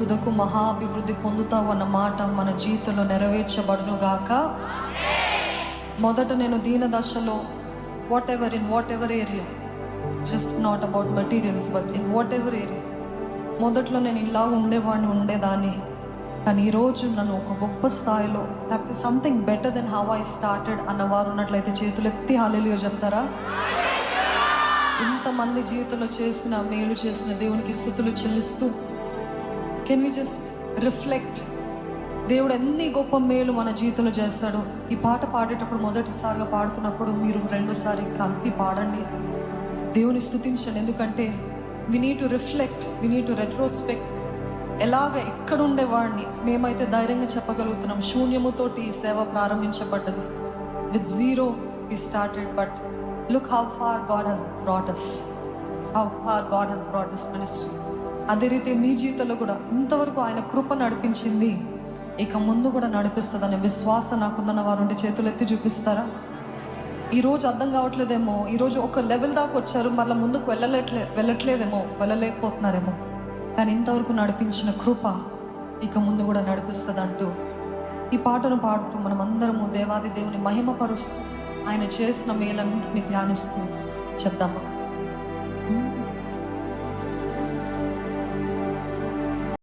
తుదకు మహాభివృద్ధి పొందుతావు అన్న మాట మన జీవితంలో నెరవేర్చబడునుగాక. మొదట నేను దీన దశలో in what ever area, just not about materials but in what ever area, మొదట్లో నేను ఇలా ఉండేదాన్ని. కానీ ఈరోజు నన్ను ఒక గొప్ప స్థాయిలో, లేకపోతే something better than how I started అన్నవారు ఉన్నట్లయితే చేతులెత్తి హల్లెలూయా చెప్తారా? ఇంతమంది జీవితంలో చేసిన మేలు చేసిన దేవునికి స్తుతులు చెల్లిస్తూ కెన్ వి జస్ట్ రిఫ్లెక్ట్, దేవుడు ఎన్ని గొప్ప మేలు మన జీవితంలో చేస్తాడో. ఈ పాట పాడేటప్పుడు మొదటిసారిగా పాడుతున్నప్పుడు మీరు రెండోసారి కలిపి పాడండి, దేవుని స్తుతించండి. ఎందుకంటే we need to reflect, we need to retrospect. ఎలాగ ఎక్కడ ఉండేవాడిని మేమైతే ధైర్యంగా చెప్పగలుగుతున్నాం, శూన్యముతోటి ఈ సేవ ప్రారంభించబడ్డది. With zero we started, but look how far God has brought us, how far God has brought this ministry. అదే రీతి మీ జీవితంలో కూడా ఇంతవరకు ఆయన కృప నడిపించింది, ఇక ముందు కూడా నడిపిస్తుందనే విశ్వాసం నాకుందన్న వారు ఉంటే చేతులు ఎత్తి చూపిస్తారా? ఈరోజు అర్థం కావట్లేదేమో, ఈరోజు ఒక లెవెల్ దాకా వచ్చారు, మళ్ళీ ముందుకు వెళ్ళట్లేదేమో, వెళ్ళలేకపోతున్నారేమో, కానీ ఇంతవరకు నడిపించిన కృప ఇక ముందు కూడా నడిపిస్తుంది అంటూ ఈ పాటను పాడుతూ మనం అందరము దేవాది దేవుని మహిమపరుస్తూ ఆయన చేసిన మేలన్నింటినీ ధ్యానిస్తూ చెప్దామా?